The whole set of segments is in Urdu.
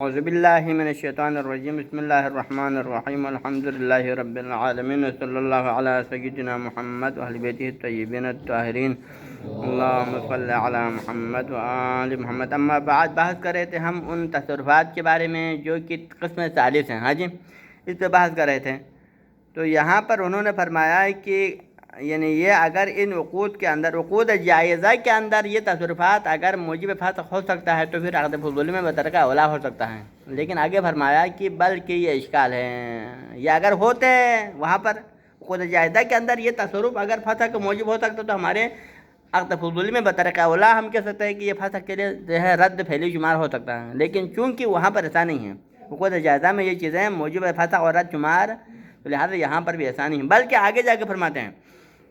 اعوذ باللہ من الشیطان الرجیم بسم اللہ الرحمن الرحیم الحمد للہ رب العالمین صلی اللہ علی سیدنا محمد واہل بیتہ الطیبین الطاہرین اللہم صلی علی محمد وآل محمد۔ اما بعد، بحث کر رہے تھے ہم ان تصرفات کے بارے میں جو کہ قسم ثالث ہیں۔ ہاں جی، اس پہ بحث کر رہے تھے۔ تو یہاں پر انہوں نے فرمایا ہے کہ یعنی یہ اگر ان عقود کے اندر، عقود جائزہ کے اندر یہ تصرفات اگر موجب فسخ ہو سکتا ہے تو پھر عقد فضولی میں بترکہ اولا ہو سکتا ہے۔ لیکن آگے فرمایا کہ بلکہ یہ اشکال ہے، یہ اگر ہوتے وہاں پر عقود جائزہ کے اندر یہ تصرف اگر فسخ کا موجب ہو سکتا تو ہمارے عقد فضولی میں بترکہ اولا ہم کہہ سکتے ہیں کہ یہ فسخ کے لیے جو ہے رد فعلی شمار ہو سکتا ہے۔ لیکن چونکہ وہاں پر ایسا نہیں ہے، عقود جائزہ میں یہ چیزیں موجب فسخ اور رد شمار، تو لہٰذا یہاں پر بھی ایسا نہیں ہے۔ بلکہ آگے جا کے فرماتے ہیں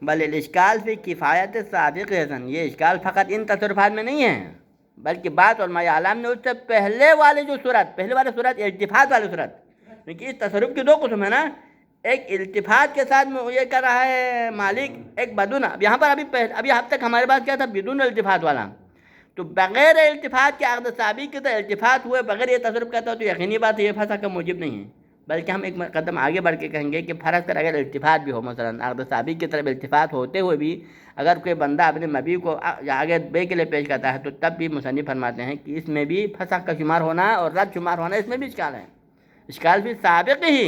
بل الاشکال فی کفایت سابق حسن، یہ اشکال فقط ان تصرفات میں نہیں ہے بلکہ بعض علماء عالم نے اس سے پہلے والے جو صورت، پہلے والی صورت التفات والی صورت، کیونکہ اس تصرف کی دو قسم ہے نا، ایک التفات کے ساتھ میں یہ کر رہا ہے مالک، ایک بدون۔ اب یہاں پر ابھی اب تک ہمارے پاس کیا تھا؟ بدون التفات والا۔ تو بغیر التفات کے عقد سابق کے تو التفات ہوئے بغیر یہ تصرف کرتا تو یقینی بات ہے یہ فسخ کا موجب نہیں ہے۔ بلکہ ہم ایک قدم آگے بڑھ کے کہیں گے کہ فرض کر اگر التفات بھی ہو، مثلا عقد سابق کی طرف التفات ہوتے ہوئے بھی اگر کوئی بندہ اپنے مبی کو آگے بے کے لیے پیش کرتا ہے تو تب بھی مصنف فرماتے ہیں کہ اس میں بھی فسخ کا شمار ہونا اور رد شمار ہونا، اس میں بھی اشکال ہے۔ اشکال بھی سابق ہی،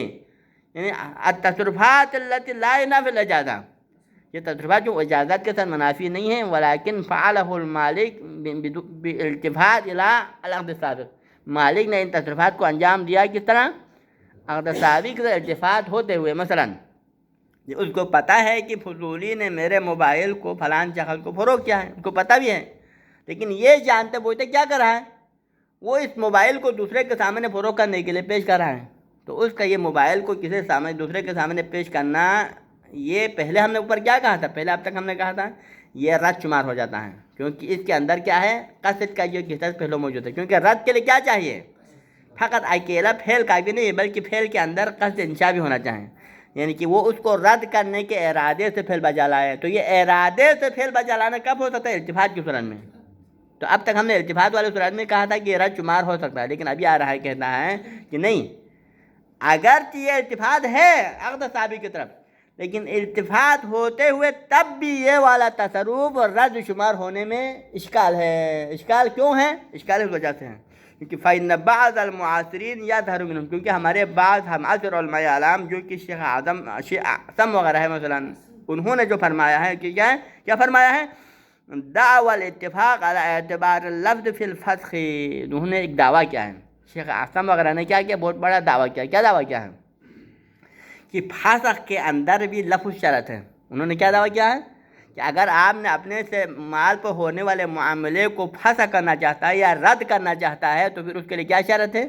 یعنی التصرفات التي لا ينافي الاجازہ، یہ تصرفات جو اجازت کے ساتھ منافی نہیں ہیں، ولیکن فعلہ المالک بالالتفات الى العقد السابق، مالک نے ان تصرفات کو انجام دیا کس طرح؟ عقد سابق سے التفات ہوتے ہوئے۔ مثلا اس کو پتہ ہے کہ فضولی نے میرے موبائل کو فلان شخص کو فروخت کیا ہے، اس کو پتہ بھی ہے، لیکن یہ جانتے بوجھتے کیا کر رہا ہے؟ وہ اس موبائل کو دوسرے کے سامنے فروخت کرنے کے لیے پیش کر رہا ہے۔ تو اس کا یہ موبائل کو کسی سامنے دوسرے کے سامنے پیش کرنا، یہ پہلے ہم نے اوپر کیا کہا تھا؟ پہلے اب تک ہم نے کہا تھا یہ رد شمار ہو جاتا ہے، کیونکہ اس کے اندر کیا ہے؟ قصد کا یہ قصد پہلے موجود ہے۔ کیونکہ رد کے لیے کیا چاہیے؟ فقط اکیلا پھیل کافی نہیں، بلکہ پھیل کے اندر قصد انشاء بھی ہونا چاہیے، یعنی کہ وہ اس کو رد کرنے کے ارادے سے پھیل بجا لائے۔ تو یہ ارادے سے پھیل بجا لانا کب ہو سکتا ہے؟ التفات کی صورت میں۔ تو اب تک ہم نے التفات والی صورت میں کہا تھا کہ یہ رد شمار ہو سکتا ہے، لیکن ابھی آ رہا ہے کہتا ہے کہ نہیں، اگرچہ یہ التفات ہے عقد سابق کی طرف، لیکن التفات ہوتے ہوئے تب بھی یہ والا تصرف اور رد شمار ہونے میں اشکال ہے۔ اشکال کیوں ہے؟ اشکال اس وجہ سے ہے کیونکہ فإن بعض المعاصرین یظہر منہم، کیونکہ ہمارے بعض معاصر علماء اعلام جو کہ شیخ اعظم وغیرہ ہے، مثلا انہوں نے جو فرمایا ہے کہ کیا فرمایا ہے؟ دعوی الاتفاق علی اعتبار اللفظ فی الفسخ، انہوں نے ایک دعویٰ کیا ہے، شیخ اعظم وغیرہ نے کیا بہت بڑا دعویٰ کیا۔ کیا دعویٰ کیا ہے؟ کہ فسخ کے اندر بھی لفظ شرط ہے۔ انہوں نے کیا دعویٰ کیا ہے؟ کہ اگر آپ نے اپنے سے مال پر ہونے والے معاملے کو فسخ کرنا چاہتا ہے یا رد کرنا چاہتا ہے تو پھر اس کے لیے کیا شرط ہے؟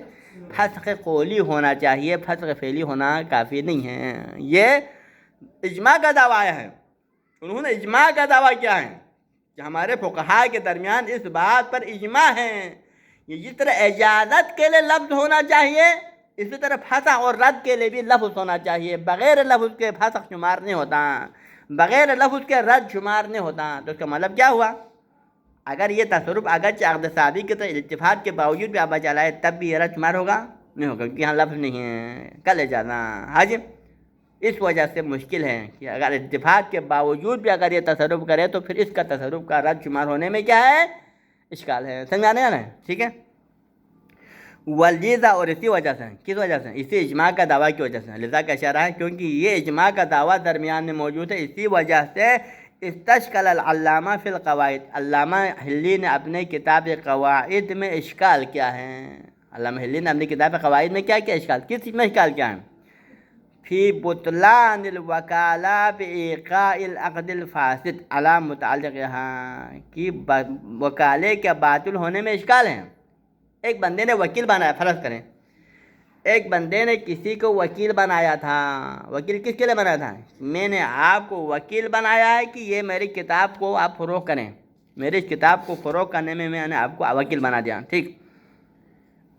فسخ قولی ہونا چاہیے، فسخ فعلی ہونا کافی نہیں ہے۔ یہ اجماع کا دعویٰ ہے۔ انہوں نے اجماع کا دعویٰ کیا ہے کہ ہمارے فقہاء کے درمیان اس بات پر اجماع ہے، یہ جس طرح اجازت کے لیے لفظ ہونا چاہیے اسی طرح فسخ اور رد کے لیے بھی لفظ ہونا چاہیے۔ بغیر لفظ کے فسخ شمار نہیں ہوتا، بغیر لفظ کے رد شمار نہیں ہوتا۔ تو اس کا مطلب کیا ہوا؟ اگر یہ تصرف اگرچہ عقد سابق کے طرح التفات کے باوجود بھی آپ چلائے تب بھی یہ رد شمار ہوگا؟ نہیں ہوگا، کیونکہ یہاں لفظ نہیں ہے، کل جانا حاجم۔ اس وجہ سے مشکل ہے کہ اگر التفات کے باوجود بھی اگر یہ تصرف کرے تو پھر اس کا تصرف کا رد شمار ہونے میں کیا ہے؟ اشکال ہے۔ سمجھ آنے آنا ہے؟ ٹھیک ہے۔ والجیزہ، اور اسی وجہ سے، کس وجہ سے؟ اسی اجماع کا دعویٰ کی وجہ سے، لذا کا اشارہ ہے کیونکہ یہ اجماع کا دعویٰ درمیان میں موجود ہے، اسی وجہ سے استشکل العلامہ فی القواعد، علامہ حلی نے اپنے کتاب قواعد میں اشکال کیا ہے۔ علامہ حلی نے اپنی کتاب قواعد میں کیا اشکال، کس میں اشکال کیا ہے؟ فی بطلان الوکالہ بایقاء العقد الفاسد علی متعلقہا، کہ وکالے کے باطل ہونے میں اشکال ہے۔ ایک بندے نے وکیل بنایا، فرض کریں ایک بندے نے کسی کو وکیل بنایا تھا۔ وکیل کس کے لیے بنایا تھا؟ میں نے آپ کو وکیل بنایا ہے کہ یہ میری کتاب کو آپ فروغ کریں، میری اس کتاب کو فروغ کرنے میں میں نے آپ کو وکیل بنا دیا۔ ٹھیک،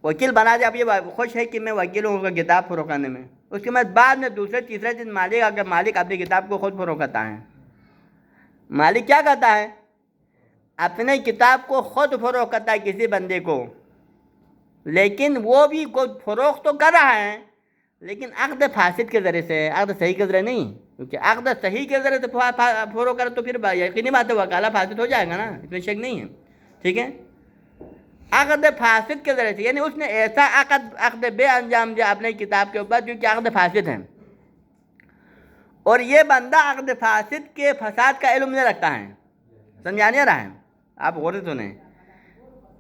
وکیل بنا دیا، اب یہ خوش ہے کہ میں وکیل ہوں، کتاب فروغ کرنے میں۔ اس کے بعد میں دوسرے تیسرے دن مالک اپنی کتاب کو خود فروغ کرتا ہے۔ مالک کیا کرتا ہے؟ اپنے کتاب کو خود فروغ کرتا ہے کسی بندے کو، لیکن وہ بھی کوئی فروغ تو کر رہا ہے لیکن عقد فاسد کے ذریعے سے، عقد صحیح کے ذریعے نہیں، کیونکہ عقد صحیح کے ذریعے سے فروغ کرے تو پھر یقینی بات ہے وکالہ فاسد ہو جائے گا نا، اس میں شک نہیں ہے، ٹھیک ہے۔ عقد فاسد کے ذریعے سے یعنی اس نے ایسا عقد بے انجام دیا اپنے کتاب کے اوپر جو کہ عقد فاسد ہے، اور یہ بندہ عقد فاسد کے فساد کا علم نہیں رکھتا ہے، سمجھا نہیں رہا ہے؟ آپ غور سے سنیں،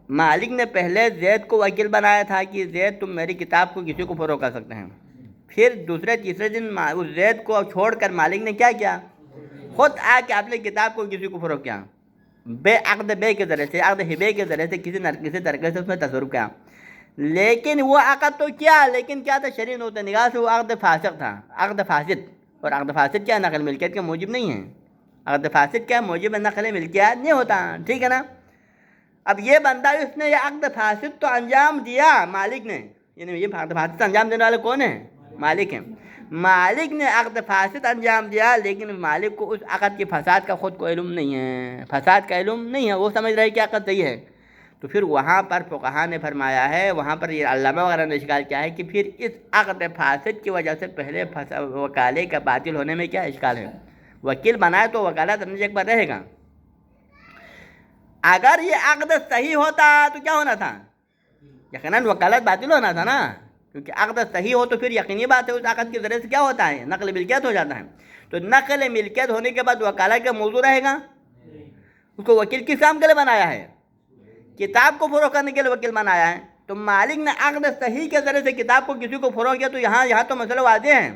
مالک نے پہلے زید کو وکیل بنایا تھا کہ زید تم میری کتاب کو کسی کو فروغ کر سکتے ہیں، پھر دوسرے تیسرے دن اس زید کو چھوڑ کر مالک نے کیا کیا، خود آ کے اپنے کتاب کو کسی کو فروغ کیا، بے عقد بے کے ذریعے سے، عقد ہبے کے ذریعے سے کسی طریقے سے اس میں تصرف کیا، لیکن وہ عقد تو کیا، لیکن کیا تھا، شرعی نقطہ نگاہ سے وہ عقد فاسق تھا، عقد فاسد، اور عقد فاسد کیا، نقل ملکیت کا موجب نہیں ہے، عقد فاسد کیا موجب نقل ملکیت نہیں ہوتا، ٹھیک ہے نا۔ اب یہ بندہ اس نے یہ عقد فاسد تو انجام دیا مالک نے، یعنی یہ عقد فاسد انجام دینے والے کون ہیں، مالک ہیں، مالک نے عقد فاسد انجام دیا، لیکن مالک کو اس عقد کے فساد کا خود کو علم نہیں ہے، فساد کا علم نہیں ہے، وہ سمجھ رہے کہ عقد صحیح ہے، تو پھر وہاں پر فقہا نے فرمایا ہے، وہاں پر یہ علامہ وغیرہ نے اشکال کیا ہے کہ پھر اس عقد فاسد کی وجہ سے پہلے وکالے کا باطل ہونے میں کیا اشکال ہے، وکیل بنائے تو وکالت اپنی جگہ پر رہے گا، اگر یہ عقد صحیح ہوتا تو کیا ہونا تھا، یقیناً وکالت باطل ہونا تھا نا، کیونکہ عقد صحیح ہو تو پھر یقینی بات ہے اس عقد کے ذریعے سے کیا ہوتا ہے، نقل ملکیت ہو جاتا ہے، تو نقل ملکیت ہونے کے بعد وکالت کا موضوع رہے گا، اس کو وکیل کس کام کے لیے بنایا ہے، کتاب کو فروغ کرنے کے لیے وکیل بنایا ہے، تو مالک نے عقد صحیح کے ذریعے سے کتاب کو کسی کو فروغ کیا، تو یہاں تو مسئلہ واضح ہے،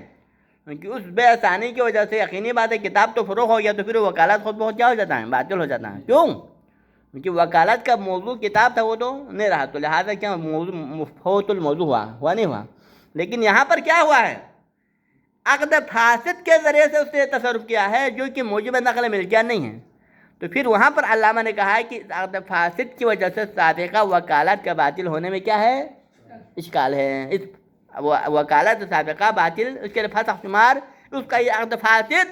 کیونکہ اس بے آسانی کی وجہ سے یقینی بات ہے کتاب تو فروغ ہو گیا، تو پھر وکالت خود بہت کیا ہو جاتا ہے، باطل ہو جاتا ہے، کیوں؟ کیونکہ وکالت کا موضوع کتاب تھا وہ تو نہیں رہا، تو لہٰذا کیا موضوع مفوت الموضوع ہوا نہیں ہوا، لیکن یہاں پر کیا ہوا ہے، عقد فاسد کے ذریعے سے اس نے تصرف کیا ہے جو کہ موجب نقل ملکیت نہیں ہے، تو پھر وہاں پر علامہ نے کہا ہے کہ عقد فاسد کی وجہ سے سابقہ وکالت کا باطل ہونے میں کیا ہے، اشکال ہے، اس وکالت سابقہ باطل، اس کے لیے فسخ شمار، اس کا یہ عقد فاسد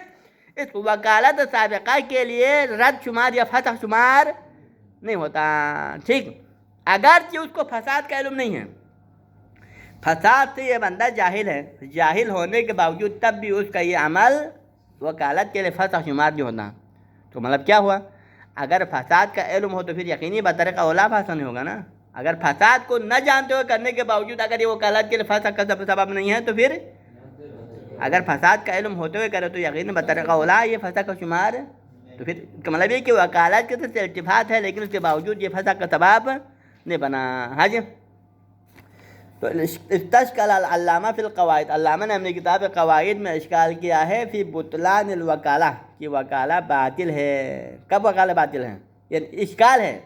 اس وکالت سابقہ کے لیے رد شمار یا فسخ شمار نہیں ہوتا، ٹھیک، اگرچہ اس کو فساد کا علم نہیں ہے، فساد سے یہ بندہ جاہل ہے، جاہل ہونے کے باوجود تب بھی اس کا یہ عمل وکالت کے لیے فسخ شمار نہیں ہوتا، تو مطلب کیا ہوا، اگر فساد کا علم ہو تو پھر یقینی بطریقہ اولا فسخ نہیں ہوگا نا، اگر فساد کو نہ جانتے ہوئے کرنے کے باوجود اگر یہ وکالت کے لیے فسخ کا سبب نہیں ہے تو پھر اگر فساد کا علم ہوتے ہوئے کرے تو یقینی بطریقہ اولا یہ فسخ کا شمار، تو پھر مطلب یہ کہ وکالت کے سے التفات ہے لیکن اس کے باوجود یہ فسخ کا سبب نہیں بنا، ہاں جی۔ تو استشکل العلامہ فی القواعد، علامہ نے اپنی کتاب قواعد میں اشکال کیا ہے فی بطلان الوکالہ، کہ وکالہ باطل ہے، کب وکالہ باطل ہے، یعنی اشکال ہے،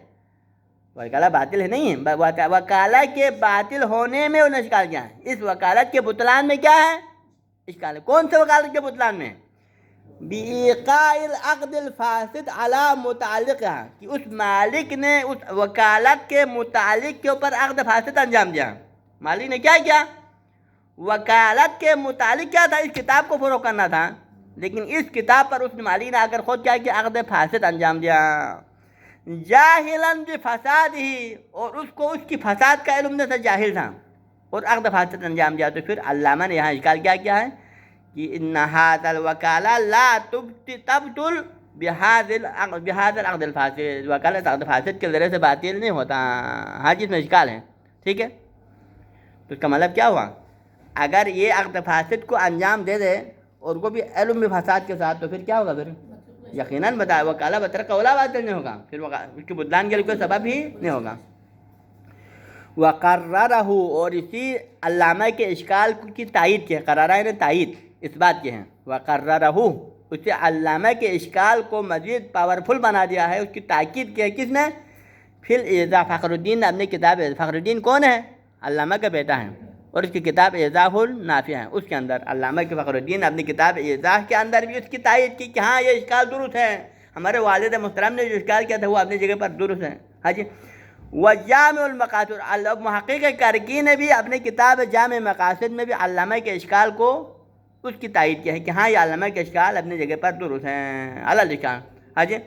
وکالہ باطل ہے نہیں ہے، وکالہ کے باطل ہونے میں انہوں نے اشکال کیا ہے، اس وکالت کے بطلان میں کیا ہے اشکال ہے، کون سے وکالت کے بطلان میں، بإيقاع العقد الفاسد على متعلقها، کہ اس مالک نے اس وکالت کے متعلق کے اوپر عقد فاسد انجام دیا، مالک نے کیا کیا، وکالت کے متعلق کیا تھا، اس کتاب کو فروغ کرنا تھا، لیکن اس کتاب پر اس مالک نے آ کر خود کیا کیا، عقد فاسد انجام دیا، جاہلاً بفساد ہی، اور اس کو اس کی فساد کا علم نہیں تھا، جاہل تھا، اور عقد فاسد انجام دیا، تو پھر علامہ نے یہاں اشکال کیا ہے کہ ان هذا الوکالہ لا تبطل بهذا العقد الفاسد، وکالت عقد فاسد کے ذریعے سے باطل نہیں ہوتا، ہاں جس میں اشکال ہے، ٹھیک ہے، تو اس کا مطلب کیا ہوا، اگر یہ عقد فاسد کو انجام دے دے اور کو بھی علم بھی فساد کے ساتھ، تو پھر کیا ہوگا، پھر یقیناً وکالہ بطریقہ اولا باطل نہیں ہوگا، پھر اس کے بدلان کے لیے کوئی سبب ہی نہیں ہوگا۔ وقررہ، اور اسی علامہ کے اشکال کی تائید کی ہے، قرارہ نے تائید اس بات کی ہے، وقررہ، اسے علامہ کے اشکال کو مزید پاورفل بنا دیا ہے، اس کی تاکید کی ہے، کس نے، فی الایضاح، فخر الدین نے اپنی کتاب، فخر الدین کون ہے، علامہ کا بیٹا ہے، اور اس کی کتاب ایضاح النافع ہے، اس کے اندر علامہ کے فخر الدین اپنی کتاب ایضاح کے اندر بھی اس کی تائید کی کہ ہاں یہ اشکال درست ہے، ہمارے والد محترم نے جو اشکال کیا تھا وہ اپنی جگہ پر درست ہے، ہاں جی۔ وجامع المقاصد، محقق کرکی نے بھی اپنی کتاب جامع مقاصد میں بھی علامہ کے اشکال کو اس کی تائید کی ہے کہ ہاں یہ علامہ کے اشکال اپنی جگہ پر درست ہیں، علی الاشکال، ہاں جی،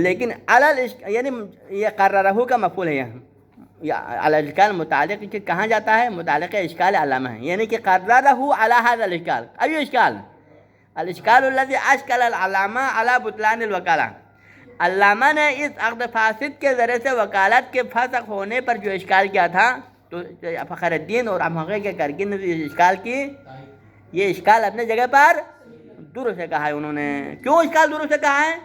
لیکن علی الاشکال یعنی یہ قررہ کا مفعول ہے، الاشکال متعلق کہ کہاں جاتا ہے؟ متعلق اشکال علامہ ہے، یعنی کہ قررہ علی ھذا الاشکال، ابھی اشکال الاشکال الذی اشکل العلامہ علی بطلان الوکالہ، علامہ نے اس عقد فاسد کے ذریعے سے وکالت کے فسخ ہونے پر جو اشکال کیا تھا، تو فخر الدین اور امحقی کے کارکن نے اس اشکال کی، یہ اشکال اپنے جگہ پر درست سے کہا ہے انہوں نے۔ کیوں اشکال درست سے کہا ہے؟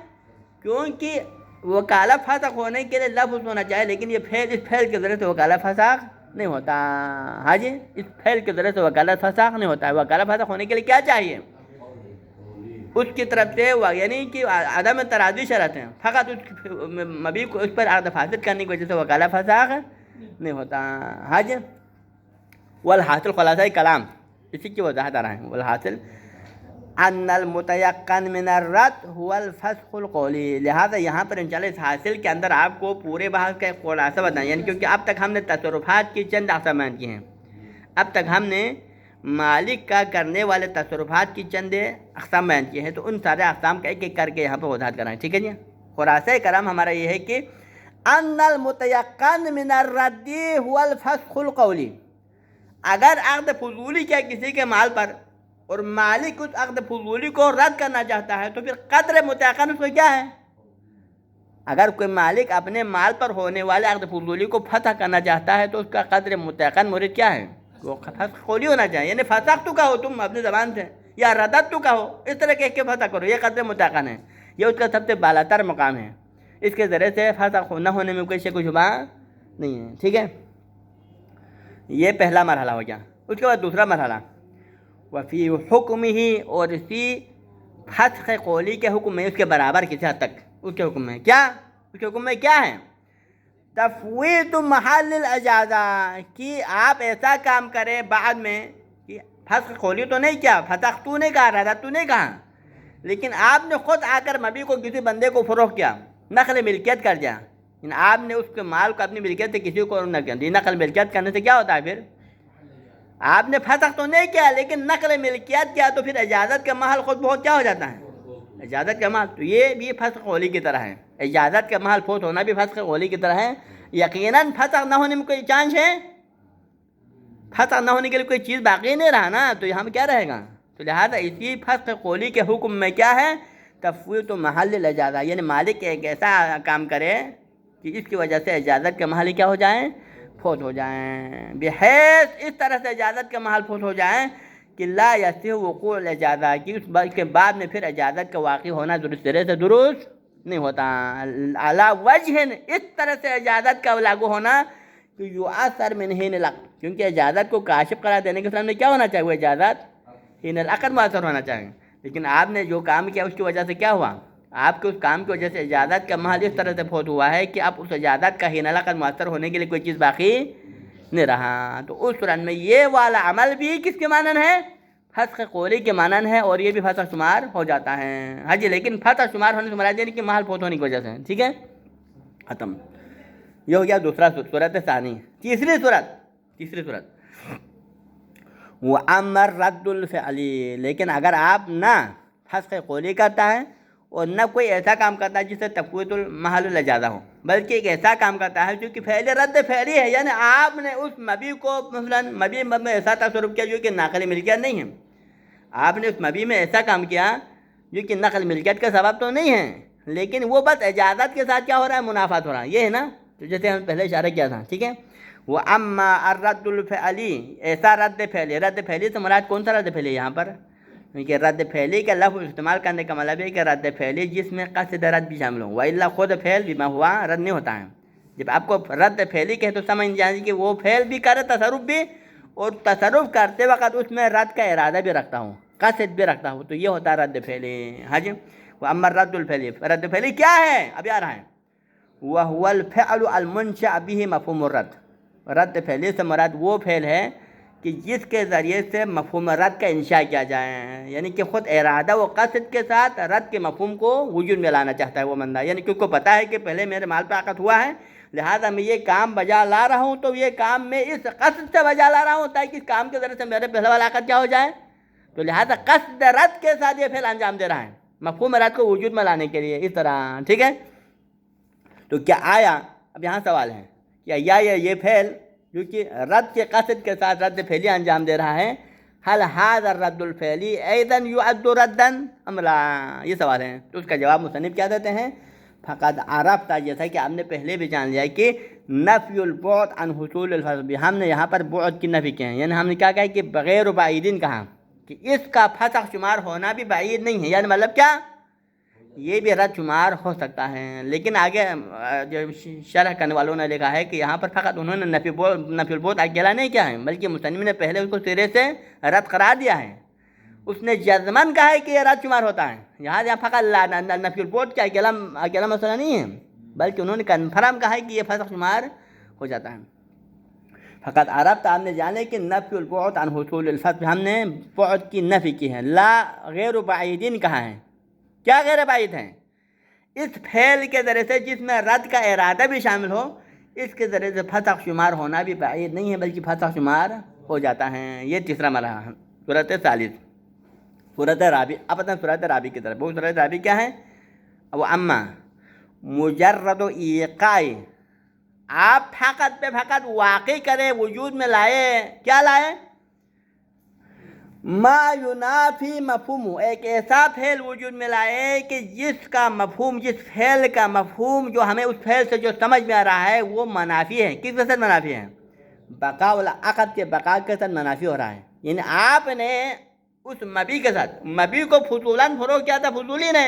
کیونکہ وکالت فسخ ہونے کے لیے لفظ ہونا چاہیے، لیکن یہ اس فعل کے ذریعے سے وکالت فسخ نہیں ہوتا۔ ہاں جی، اس فعل کے ذریعے سے وکالت فسخ نہیں ہوتا ہے۔ وکالت فسخ ہونے کے لیے کیا چاہیے؟ اس کی طرف سے، یعنی کہ عدم تراضی شرط ہے، فقط اس مبی کو اس پر عقد فاسد کرنے کی وجہ سے وکالت فسخ نہیں ہوتا۔ ہاں جی، والحاصل خلاصہ کلام اسی کی وضاحت آ رہا ہے۔ والحاصل ان المتیقن من الرد هو الفسخ القولی، لہذا یہاں پر انشاءاللہ اس حاصل کے اندر آپ کو پورے بحث کا ایک خلاصہ بتائیں، یعنی کیونکہ اب تک ہم نے تصرفات کی چند اقسام بیان کی ہیں، اب تک ہم نے مالک کا کرنے والے تصرفات کی چند اقسام بیان کی ہیں، تو ان سارے اقسام کا ایک ایک کر کے یہاں پر وضاحت کرائیں، ٹھیک ہے جی۔ خلاصہ کلام ہمارا یہ ہے کہ ان المتیقن من الرد هو الفسخ القولی، اگر عقد فضولی کیا کسی کے مال پر اور مالک اس عقد فضولی کو رد کرنا چاہتا ہے، تو پھر قدر متیقن اس کو کیا ہے؟ اگر کوئی مالک اپنے مال پر ہونے والے عقد فضولی کو فتح کرنا چاہتا ہے، تو اس کا قدر متیقن مرید کیا ہے؟ وہ فسخ قولی ہونا چاہیے، یعنی فسخ تو کہو تم اپنی زبان سے، یا ردت تو کہو، اس طرح کہہ کے فتح کرو، یہ قدر متیقن ہے، یہ اس کا سب سے بالاتر مقام ہے، اس کے ذریعے سے فسخ نہ ہونے میں کوئی شک و شبہ نہیں ہے، ٹھیک ہے۔ یہ پہلا مرحلہ ہو گیا۔ اس کے بعد دوسرا مرحلہ وفی حکمہ، اور اسی فسخ قولی کے حکم میں اس کے برابر کسی حد تک اس کے حکم میں کیا؟ اس کے حکم میں کیا ہے؟ تفویض محل الاجازہ، کہ آپ ایسا کام کریں بعد میں، کہ فسخ قولی تو نہیں کیا، فسخ تو نہیں کہا، ردت تو نہیں کہا، لیکن آپ نے خود آ کر مبیع کو کسی بندے کو فروخت کیا، نقل ملکیت کر دیا، آپ نے اس کے مال کو اپنی ملکیت سے کسی کو نہ کیا۔ نقل ملکیت کرنے سے کیا ہوتا ہے؟ پھر آپ نے فسخ تو نہیں کیا لیکن نقل ملکیت کیا، تو پھر اجازت کا محل خود بہت کیا ہو جاتا ہے؟ اجازت کا محل۔ تو یہ بھی فسخ قولی کی طرح ہے، اجازت کا محل فوت ہونا بھی فسخ قولی کی طرح ہے۔ یقیناً فسخ نہ ہونے میں کوئی چانس ہے؟ فسخ نہ ہونے کے لیے کوئی چیز باقی نہیں رہا نا، تو یہاں میں کیا رہے گا؟ تو لہٰذا اسی فسخ قولی کے حکم میں کیا ہے؟ تفویض محل الاجازہ، یعنی مالک ایک ایسا کام کرے کہ اس کی وجہ سے اجازت کے محل کیا ہو جائیں؟ فوت ہو جائیں، بحیث اس طرح سے اجازت کا محل فوت ہو جائیں کہ لا یصح وقوع الاجازہ، کہ اس کے بعد میں پھر اجازت کا واقع ہونا درست طرح سے درست نہیں ہوتا۔ علی وجہ، اس طرح سے اجازت کا لاگو ہونا کہ یؤثر من حین العقد، کیونکہ اجازت کو کاشف قرار دینے کے سامنے کیا ہونا چاہیے؟ وہ اجازت حین العقد مؤثر ہونا چاہیے، لیکن آپ نے جو کام کیا اس کی وجہ سے کیا ہوا؟ آپ کے اس کام کی وجہ سے اجازت کا محل اس طرح سے فوت ہوا ہے کہ اب اس اجازت کا حین العقد مؤثر ہونے کے لیے کوئی چیز باقی نہیں رہا۔ تو اس صورت میں یہ والا عمل بھی کس کے مانند ہے؟ فسخ قولی کے مانند ہے، اور یہ بھی فسخ شمار ہو جاتا ہے۔ ہاں جی، لیکن فسخ شمار ہونے سے مراد یہ کہ محل فوت ہونے کی وجہ سے، ٹھیک ہے، ختم۔ یہ ہو گیا دوسرا صورت ثانی۔ تیسری صورت وَأَمَّا الرَّدُّ الْفِعْلِي، لیکن اگر آپ نہ فسخ قولی کرتا ہے اور نہ کوئی ایسا کام کرتا ہے جس سے تفویض المحل الاجازہ ہو، بلکہ ایک ایسا کام کرتا ہے جو کہ فعل رد فعلی ہے، یعنی آپ نے اس مبیع کو مثلاً مبیع میں ایسا تصرف کیا جو کہ ناقل ملکیت نہیں ہے، آپ نے اس مبیع میں ایسا کام کیا جو کہ نقل ملکیت کا سبب تو نہیں ہے، لیکن وہ بس اجازت کے ساتھ کیا ہو رہا ہے؟ منافات ہو رہا ہے، یہ ہے نا، تو جیسے ہم پہلے اشارہ کیا تھا، ٹھیک ہے۔ وَأَمَّا الرَّدُّ الْفِعْلِي، ایسا رد فعلی، رد فعلی سے مراد کون سا رد فعلی یہاں پر؟ کیونکہ رد فعلی کا لفظ استعمال کرنے کا مطلب ہے کہ رد فعلی جس میں قصد رد بھی شامل ہو، وَإِلَّا خود فعل بما ہوا رد نہیں ہوتا ہے۔ جب آپ کو رد فعلی کہے تو سمجھ جائیں کہ وہ فعل بھی کرے، تصرف بھی، اور تصرف کرتے وقت اس میں رد کا ارادہ بھی رکھتا ہوں، قصد بھی رکھتا ہوں، تو یہ ہوتا ہے رد فعلی۔ ہاں جی، وَأَمَّا الرَّدُّ الْفِعْلِي، رد فعلی کیا ہے؟ ابھی آ رہا ہے، وَهُوَ الْفِعْلُ الْمُنشَأُ بِهِ مفہوم الرد، رد فعلی سے مراد وہ فعل ہے کہ جس کے ذریعے سے مفہوم رد کا انشاء کیا جائے، یعنی کہ خود ارادہ و قصد کے ساتھ رد کے مفہوم کو وجود میں لانا چاہتا ہے وہ بندہ، یعنی کہ اس کو پتہ ہے کہ پہلے میرے مال پہ عقد ہوا ہے، لہٰذا میں یہ کام بجا لا رہا ہوں، تو یہ کام میں اس قصد سے بجا لا رہا ہوں تاکہ اس کام کے ذریعے سے میرے پہلے والا عقد کیا ہو جائے، تو لہٰذا قصد رد کے ساتھ یہ فعل انجام دے رہا ہے مفہوم رد کو وجود میں لانے کے لیے، اس طرح، ٹھیک ہے۔ تو کیا آیا، اب یہاں سوال ہے یا یہ فعل جو کہ رد کے قصد کے ساتھ رد فعلی انجام دے رہا ہے، هل هذا الرد الفعلی ایضا يعد ردا ام لا، یہ سوال ہے۔ تو اس کا جواب مصنف کیا دیتے ہیں؟ فقد عرفت، جیسا کہ آپ نے پہلے بھی جان لیا کہ نفی البعد عن حصول الفسق، ہم نے یہاں پر بعد کی نفی کی ہے، یعنی ہم نے کیا کہا کہ بغیر بعیدین کہا کہ اس کا فسق شمار ہونا بھی بعید نہیں ہے، یعنی مطلب کیا، یہ بھی رد شمار ہو سکتا ہے۔ لیکن آگے جو شرح کرنے والوں نے لکھا ہے کہ یہاں پر فقط انہوں نے نفی البعد اکیلا نہیں کیا ہے، بلکہ مصنف نے پہلے اس کو سرے سے رد قرار دیا ہے، اس نے جزمن کہا ہے کہ یہ رد شمار ہوتا ہے۔ یہاں فقط نفی البعد کا اکیلا مسئلہ نہیں ہے، بلکہ انہوں نے کنفرم کہا ہے کہ یہ فسق شمار ہو جاتا ہے۔ فقط عرفت، آپ نے جانے کہ نفی البعد عن حصول الفسق، ہم نے بعد کی نفی کی ہے۔ لا غیر بعیدین کہا ہے، کیا غیر بعید ہیں؟ اس فعل کے ذریعے سے جس میں رد کا ارادہ بھی شامل ہو، اس کے ذریعے سے فسق شمار ہونا بھی بعید نہیں ہے، بلکہ فسق شمار ہو جاتا ہے۔ یہ تیسرا مرحلہ ہے، صورت ثالث، صورت رابع۔ اب اپنا صورت رابع کی طرف۔ وہ صورت رابع کیا ہے؟ وہ اما مجرد و ایقاع، آپ فقط پہ فقط واقع کرے، وجود میں لائے، کیا لائے؟ ما ینافی مفہوم، ایک ایسا فعل وجود میں لائے کہ جس کا مفہوم، جس فعل کا مفہوم جو ہمیں اس فعل سے جو سمجھ میں آ رہا ہے وہ منافی ہے۔ کس وجہ سے منافی ہے؟ بقا والعقد کے بقا کے ساتھ منافی ہو رہا ہے۔ یعنی آپ نے اس مبی کے ساتھ، مبی کو فضولاً فروغ کیا تھا فضولی نے،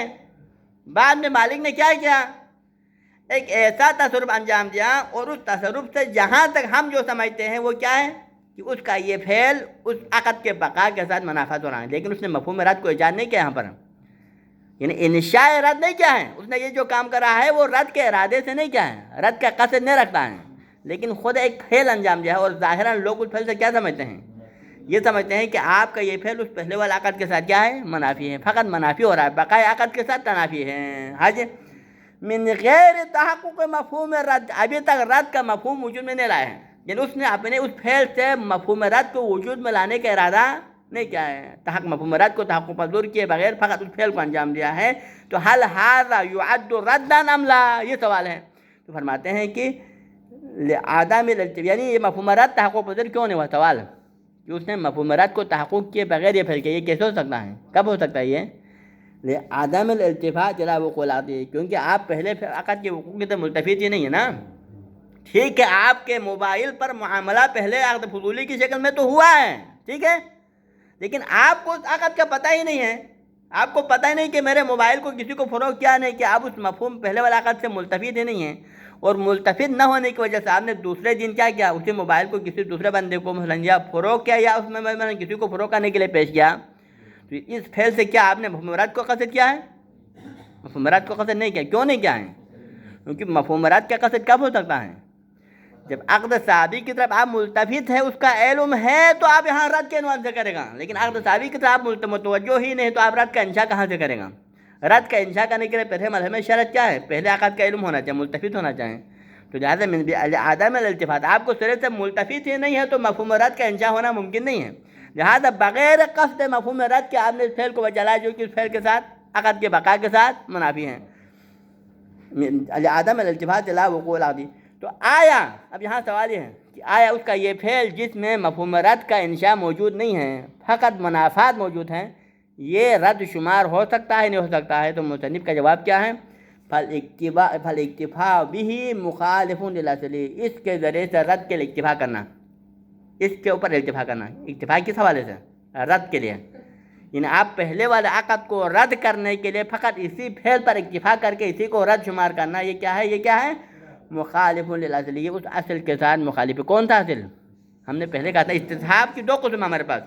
بعد میں مالک نے کیا ایک ایسا تصرف انجام دیا، اور اس تصرف سے جہاں تک ہم جو سمجھتے ہیں وہ کیا ہے کہ اس کا یہ فعل اس عقد کے بقا کے ساتھ منافات ہو رہا ہے، لیکن اس نے مفہوم رد کو ایجاد نہیں کیا یہاں پر، یعنی انشاء رد نہیں کیا ہے۔ اس نے یہ جو کام کر رہا ہے وہ رد کے ارادے سے نہیں کیا ہے، رد کا قصد نہیں رکھتا ہے، لیکن خود ایک فعل انجام دیا ہے، اور ظاہراً لوگ اس فعل سے کیا سمجھتے ہیں؟ یہ سمجھتے ہیں کہ آپ کا یہ فعل اس پہلے والے عقد کے ساتھ کیا ہے؟ منافی ہے، فقط منافی ہو رہا ہے، بقائے عقد کے ساتھ تنافی ہے۔ حج من غیر تحقق مفہوم رد، ابھی تک رد کا مفہوم وجود میں نہیں لایا ہے، یعنی اس نے اپنے اس فعل سے مفہوم رد کو وجود میں لانے کا ارادہ نہیں کیا ہے، مفہوم رد کو تحقق پذور کیے بغیر فقط اس فعل کو انجام دیا ہے۔ تو هل هذا يعد ردا ام لا، یہ سوال ہے۔ تو فرماتے ہیں کہ عدم الالتفات، یعنی یہ مفہوم رد تحقق پذیر کیوں نہیں ہوا؟ سوال کہ اس نے مفہوم رد کو تحقق کیے بغیر یہ فعل کیا، یہ کیسے ہو سکتا ہے، کب ہو سکتا ہے یہ؟ عدم الالتفات الى وقوعات، کیونکہ آپ پہلے عقد کے وقوع کے ملتفت ہی نہیں ہے نا۔ ٹھیک ہے، آپ کے موبائل پر معاملہ پہلے عقد فضولی کی شکل میں تو ہوا ہے، ٹھیک ہے، لیکن آپ کو اس عقد کا پتہ ہی نہیں ہے، آپ کو پتہ ہی نہیں کہ میرے موبائل کو کسی کو فروغ کیا نہیں کہ آپ اس مفہوم پہلے والے عقد سے ملتفت ہی نہیں ہیں، اور ملتفت نہ ہونے کی وجہ سے آپ نے دوسرے دن کیا کیا، اسی موبائل کو کسی دوسرے بندے کو مثلاً یا فروغ کیا، یا اس میں نے کسی کو فروغ کرنے کے لیے پیش کیا، تو اس فعل سے کیا آپ نے مفہوم رد کو قصد کیا ہے؟ مفہوم رد کو قصد نہیں کیا۔ کیوں نہیں کیا ہے؟ کیونکہ مفہوم رد کا قصد کب ہو سکتا ہے؟ جب عقد ثابت کی طرف آپ ملتفت ہے، اس کا علم ہے، تو آپ یہاں رد کے عنوان سے کرے گا، لیکن عقد ثابت کی طرف آپ متوجہ ہی نہیں تو آپ رد کا انشاء کہاں سے کرے گا؟ رد کا انشاء کرنے کے لیے پہلے مرحلے میں شرط کیا ہے؟ پہلے عقد کا علم ہونا چاہیے، ملتفت ہونا چاہیے۔ تو لہٰذا عدم الالتفات، آپ کو سرے سے ملتفت ہی نہیں ہے تو مفہوم رد کا انشاء ہونا ممکن نہیں ہے۔ لہٰذا بغیر قصد مفہوم رد کے آپ نے اس فعل کو وجہ لایا جو کہ اس فعل کے ساتھ عقد کے بقا کے ساتھ منافی ہیں۔ عدم الالتفات لا وقوع العقد، تو آیا، اب یہاں سوال یہ ہے کہ آیا اس کا یہ فعل جس میں مفہوم رد کا انشاء موجود نہیں ہے، فقط منافات موجود ہیں، یہ رد شمار ہو سکتا ہے نہیں ہو سکتا ہے؟ تو مصنف کا جواب کیا ہے؟ فالاکتفاء به مخالف للاصل، اس کے ذریعے سے رد کے لیے اکتفا کرنا، اس کے اوپر التفا کرنا، اکتفا کس حوالے سے؟ رد کے لیے، یعنی آپ پہلے والے عقد کو رد کرنے کے لیے فقط اسی فعل پر اکتفا کر کے اسی کو رد شمار کرنا، یہ کیا ہے؟ یہ کیا ہے؟ مخالف للاصل، یہ اس اصل کے ساتھ مخالف ہے۔ کون سا اصل؟ ہم نے پہلے کہا تھا استصحاب کی دو قسم ہمارے پاس،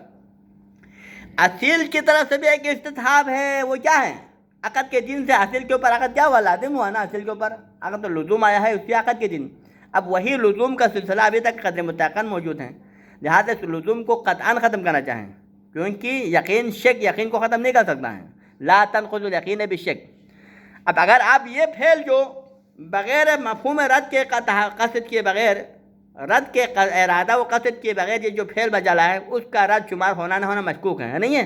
اصل کی طرف سے بھی ایک استصحاب ہے، وہ کیا ہے؟ عقد کے دن سے اصل کے اوپر عقد کیا ہوا؟ لازم ہوا نا، اصل کے اوپر عقد تو لزوم آیا ہے اسی عقد کے دن۔ اب وہی لزوم کا سلسلہ ابھی تک قدر متعین موجود ہے، لہٰذا اس لزوم کو قطعاً ختم کرنا چاہیں، کیونکہ یقین شک یقین کو ختم نہیں کر سکتا ہے، لا تنقض الیقین بالشک۔ اب اگر آپ یہ فعل جو بغیر مفہوم رد کے قصد کیے بغیر، رد کے ارادہ و قصد کیے بغیر یہ جو فعل بجالا ہے، اس کا رد شمار ہونا نہ ہونا مشکوک ہے، نہیں ہے؟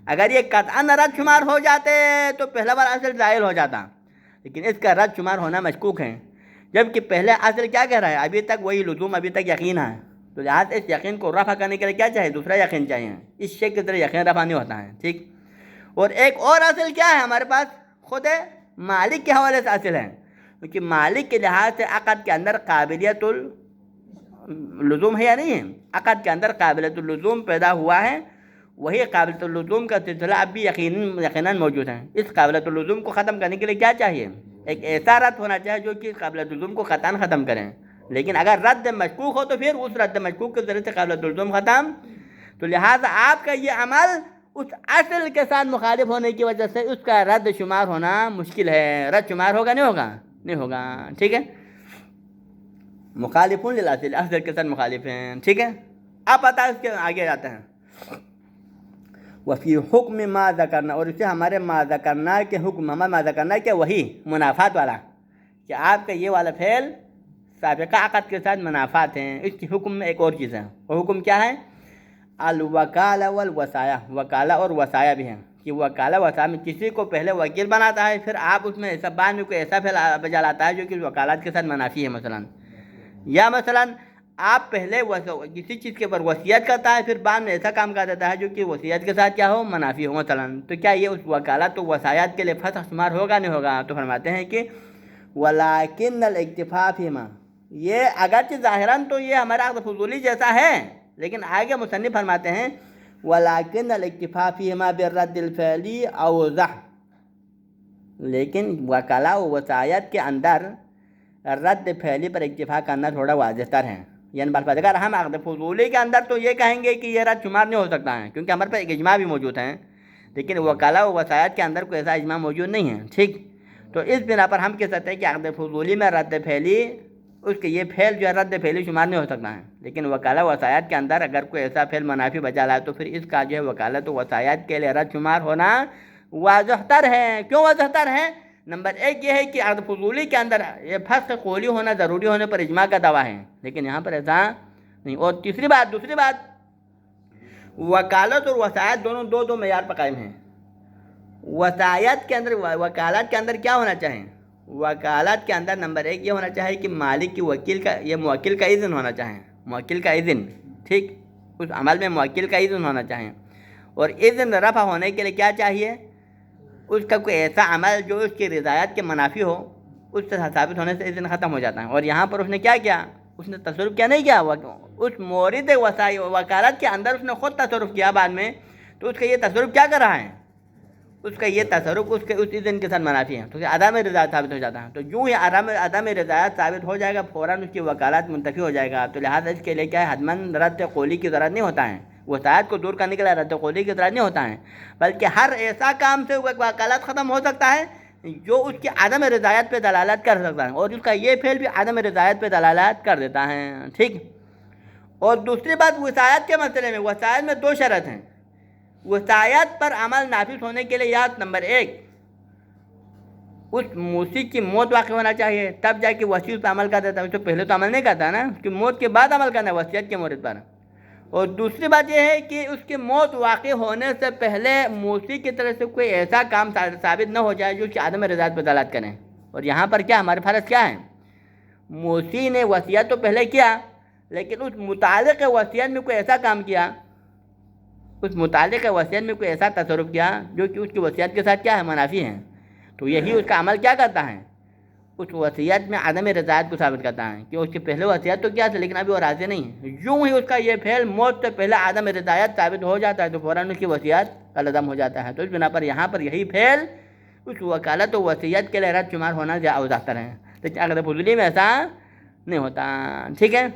اگر یہ قطعاً رد شمار ہو جاتے تو پہلا بار اصل ظاہر ہو جاتا، لیکن اس کا رد شمار ہونا مشکوک ہے۔ جبکہ پہلے اصل کیا کہہ رہا ہے؟ ابھی تک وہی لزوم، ابھی تک یقین ہے، تو لہٰذا اس یقین کو رفع کرنے کے لیے کیا چاہیے؟ دوسرا یقین چاہیے. اس شک کی طرح یقین رفع نہیں ہوتا ہے. ٹھیک. اور ایک اور اصل کیا ہے ہمارے پاس؟ خود مالک کے حوالے سے اصل ہے، کیونکہ مالک کے لحاظ سے عقد کے اندر قابلیت اللزوم ہے یا نہیں ہے؟ عقد کے اندر قابلیت اللزوم پیدا ہوا ہے، وہی قابلیت اللزوم کا سلسلہ اب بھی یقیناً موجود ہے. اس قابلیت اللزوم کو ختم کرنے کے لیے کیا چاہیے؟ ایک ایسا رد ہونا چاہیے جو کہ قابلیت اللزوم کو قطعاً ختم کریں. لیکن اگر رد مشکوک ہو تو پھر اس رد مشکوک کے ذریعے سے قابلیت اللزوم ختم. تو لہٰذا آپ کا یہ عمل اس اصل کے ساتھ مخالف ہونے کی وجہ سے اس کا رد شمار ہونا مشکل ہے. رد شمار ہوگا نہیں ہوگا؟ نہیں ہوگا. ٹھیک ہے. مخالفون للاصل، اصل کے ساتھ مخالف ہیں. ٹھیک ہے. اب پتہ اس کے آگے جاتے ہیں. وفی حکم ما ذکرنا، اور اسے ہمارے ما ذکرنا کے حکم، ہمارا ما ذکرنا کیا؟ وہی منافات والا، کہ آپ کا یہ والا فعل سابقہ عقد کے ساتھ منافات ہیں. اس کی حکم میں ایک اور چیز ہے. وہ حکم کیا ہے؟ الوکالہ والوصایہ، وکالہ اور وصایہ بھی ہیں. کہ وکالہ وصایہ میں کسی کو پہلے وکیل بناتا ہے، پھر آپ اس میں ایسا بعد میں کوئی ایسا فعل بجا لاتا ہے جو کہ وکالات کے ساتھ منافی ہے. یا مثلاً آپ پہلے کسی چیز کے اوپر وصیت کرتا ہے، پھر بعد میں ایسا کام کر دیتا ہے جو کہ وصیت کے ساتھ کیا ہو؟ منافی ہو مثلاً. تو کیا یہ اس وکالت و وصایات کے لیے فسخ شمار ہوگا نہیں ہوگا؟ تو فرماتے ہیں کہ ولیکن الاکتفاء فیما، یہ اگرچہ ظاہراً تو یہ ہمارا عقد فضولی جیسا ہے، لیکن آگے مصنف فرماتے ہیں ولیکن الاکتفاء فیما بالرد الفعلی اوضح، لیکن وکالہ و وصایت کے اندر رد فعلی پر اکتفا کرنا تھوڑا واضح تر ہے. یعنی بالفاظ اگر ہم عقد فضولی کے اندر تو یہ کہیں گے کہ یہ رد شمار نہیں ہو سکتا ہے، کیونکہ ہمارے پاس ایک اجماع بھی موجود ہے. لیکن وکالہ و وصایت کے اندر کوئی ایسا اجماع موجود نہیں ہے. ٹھیک. تو اس بنا پر ہم کہہ سکتے ہیں کہ عقد فضولی میں رد فعلی، اس کے یہ فعل جو ہے رد فعلی شمار نہیں ہو سکتا ہے. لیکن وکالہ و وصایت کے اندر اگر کوئی ایسا فعل منافی بچا لائے تو پھر اس کا جو ہے وکالت و وصایت کے لیے رد شمار ہونا واضح تر ہے. کیوں واضح تر ہے؟ نمبر ایک یہ ہے کہ عقد فضولی کے اندر یہ فسخ قولی ہونا ضروری ہونے پر اجماع کا دعویٰ ہے، لیکن یہاں پر ایسا نہیں. اور دوسری بات وکالت اور وصایت دونوں دو معیار پر قائم ہیں. وصایت کے اندر، وکالت کے اندر کیا ہونا چاہیے؟ وکالت کے اندر نمبر ایک یہ ہونا چاہیے کہ مالک کی وکیل کا، یہ موکل کا اذن ہونا چاہیے. موکل کا اذن. ٹھیک. اس عمل میں موکل کا اذن ہونا چاہیے. اور اذن رفع ہونے کے لیے کیا چاہیے؟ اس کا کوئی ایسا عمل جو اس کی رضایت کے منافی ہو، اس سے ثابت ہونے سے اذن ختم ہو جاتا ہے. اور یہاں پر اس نے کیا کیا؟ اس نے تصرف کیا نہیں کیا؟ اس مورد وکالت کے اندر اس نے خود تصرف کیا بعد میں. تو اس کا یہ تصرف کیا کر رہا ہے؟ اس کا یہ تصرف اس اذن کے ساتھ منافی ہے، تو عدم رضایت ثابت ہو جاتا ہے. تو یوں ہی عدم رضایت ثابت ہو جائے گا، فوراً اس کی وکالت منتفی ہو جائے گا. تو لہٰذا اس کے لیے کیا ہے؟ حتماً رد قولی کی ضرورت نہیں ہوتا ہے. وصایت کو دور کرنے کے لیے رد قولی کی ضرورت نہیں ہوتا ہے، بلکہ ہر ایسا کام سے وکالت ختم ہو سکتا ہے جو اس کی عدم رضایت پہ دلالت کر سکتا ہے، اور اس کا یہ فعل بھی عدم رضایت پہ دلالت کر دیتا ہے. ٹھیک. اور دوسری بات وصایت کے مسئلے میں، وصایت میں دو شرط ہیں. وصایت پر عمل نافذ ہونے کے لیے یاد نمبر ایک، اس موصی کی موت واقع ہونا چاہیے، تب جا کے وصی پہ عمل کر دیتا ہے. اس سے پہلے تو عمل نہیں کرتا نا، اس کی موت کے بعد عمل کرنا ہے وصیت کے مورد پر. اور دوسری بات یہ ہے کہ اس کی موت واقع ہونے سے پہلے موصی کی طرف سے کوئی ایسا کام ثابت نہ ہو جائے جو کہ عدم رضایت پہ دلالت کریں. اور یہاں پر کیا ہمارے فرض کیا ہے؟ موصی نے وصیت تو پہلے کیا، لیکن اس متعلق وصیت میں کوئی ایسا کام کیا، اس متعلق وصیت میں کوئی ایسا تصرف کیا جو کہ اس کی وصیت کے ساتھ کیا ہے؟ منافی ہے. تو یہی اس کا عمل کیا کرتا ہے؟ اس وصیت میں عدم رضایت کو ثابت کرتا ہے کہ اس کی پہلے وصیت تو کیا تھا لیکن ابھی وہ راضی نہیں ہے. یوں ہی اس کا یہ فعل موت سے پہلے عدم رضایت ثابت ہو جاتا ہے تو فوراً اس کی وصیت کا لزم ہو جاتا ہے. تو اس بنا پر یہاں پر یہی فعل اس وکالت و وصیت کے لیے رد شمار ہونا اوضح تر ہے. لیکن عقد فضولی میں ایسا نہیں ہوتا. ٹھیک ہے.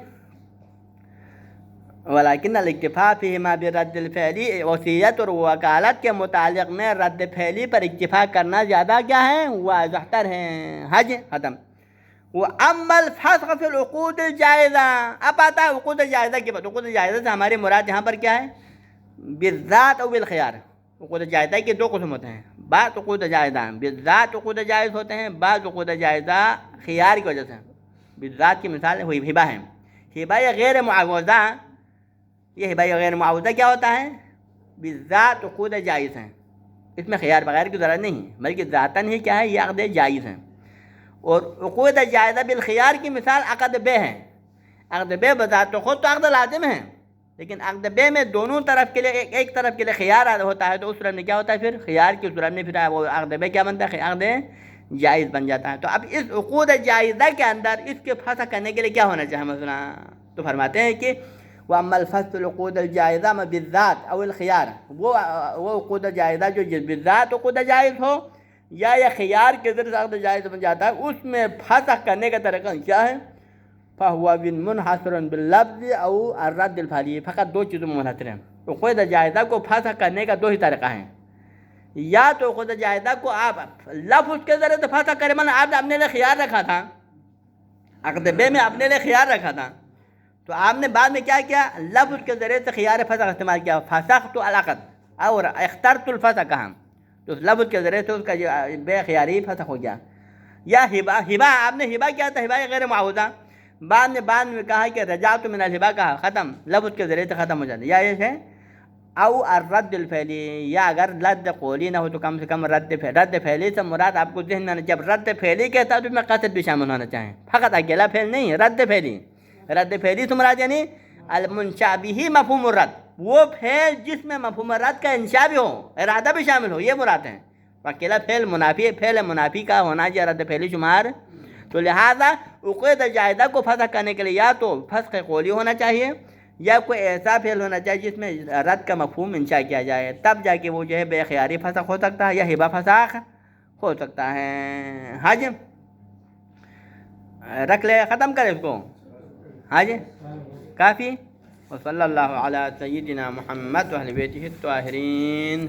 ولیکن الاکتفاء فیہما برد الفعلی، وصیت اور وکالت کے متعلق میں رد فعلی پر اکتفا کرنا زیادہ کیا ہے؟ واضح تر ہے. حج ختم. وَأَمَّا الْفَسْخُ فِي الْعُقُودِ الْجَائِزَةِ، اب آتا ہے عقود جائزہ کی بات. عقود جائزہ سے ہماری مراد یہاں پر کیا ہے؟ بالذات او بالخیار. عقود جائزہ کی دو قسم ہوتے ہیں. بعض عقود جائزہ بالذات عقود جائز ہوتے ہیں، بعض عقود جائزہ خیار کی وجہ سے. بالذات کی مثال ہوئی ہبہ ہے. ہبہ یا غیر معاوضہ، یہ ہبہ غیر معاوضہ کیا ہوتا ہے؟ بالذات عقود جائز ہیں، اس میں خیار بغیر کی ضرورت نہیں ہے، بلکہ ذاتاً ہی کیا ہے؟ یہ عقد جائز ہیں. اور عقود جائزہ بالخیار کی مثال عقد بے ہے. عقد بے بذات خود تو عقد لازم ہے، لیکن عقد بے میں دونوں طرف کے لیے ایک طرف کے لیے خیار ہوتا ہے، تو اس صورت میں کیا ہوتا ہے؟ پھر خیار کی صورت میں پھر وہ عقد بے کیا بنتا ہے؟ عقد جائز بن جاتا ہے. تو اب اس عقود جائزہ کے اندر اس کے فسخ کرنے کے لیے کیا ہونا چاہیے مثلا؟ تو فرماتے ہیں کہ وَأَمَّا الْفَسْخُ الْعُقُودُ الْجَائِزَةُ بِالذَّاتِ أَوْ الْخِيَارِ، وہ عقود جائزہ جو بالذات عقود جائز ہو یا خیار کے ذریعے عقد جائز بن جاتا ہے، اس میں فسخ کرنے کا طریقہ کیا ہے؟ فَهُوَ مُنْحَصِرٌ بِاللَّفْظِ أَوْ الرَّدِّ الْفَعْلِ. فقط دو چیزوں میں منحصر ہے. عقود جائزہ کو فسخ کرنے کا دو ہی طریقہ ہیں. یا تو عقود جائزہ کو آپ لفظ کے ذریعے سے فسخ کریں، آپ نے اپنے لیے خیار رکھا تھا، عقد بے میں اپنے لیے خیار رکھا تھا، تو آپ نے بعد میں کیا کیا؟ لفظ کے ذریعے سے خیار فسخ استعمال کیا، فسخت العقد اور اخترت الفسخ کہا، تو اس لفظ کے ذریعے سے اس کا جو بے خیاری فسخ ہو گیا. یا ہبا آپ نے ہبا کیا تھا، ہبا غیر معاوضہ، بعد میں کہا کہ رجعت من الہبا کہا، ختم، لفظ کے ذریعے سے ختم ہو جاتا ہے. یا یہ ہے او الرد الفعلی، یا اگر رد قولی نہ ہو تو کم سے کم رد فعلی سے مراد آپ کو ذہن میں جب رد فعلی کہتا ہے تو اس میں قصد بھی شامل ہونا چاہیں، فقط اکیلا فعل نہیں، رد فعلی سے مراد یعنی المنشا به مفہوم الرد، وہ فعل جس میں مفہوم رد کا انشاء بھی ہو، ارادہ بھی شامل ہو، یہ مراد ہے. اکیلا فعل منافی کا ہونا چاہیے رد فعلی شمار. تو لہذا عقود جائزہ کو فسخ کرنے کے لیے یا تو فسخ قولی ہونا چاہیے یا کوئی ایسا فعل ہونا چاہیے جس میں رد کا مفہوم انشاء کیا جائے، تب جا کے وہ جو ہے بے خیاری فسخ ہو سکتا ہے یا ہبہ فسخ ہو سکتا ہے. ہاں جی رکھ لے، ختم کرے اس کو. ہاں جی کافی. وصلی اللہ علی سیدنا محمد و اہل بیتہ الطاہرین.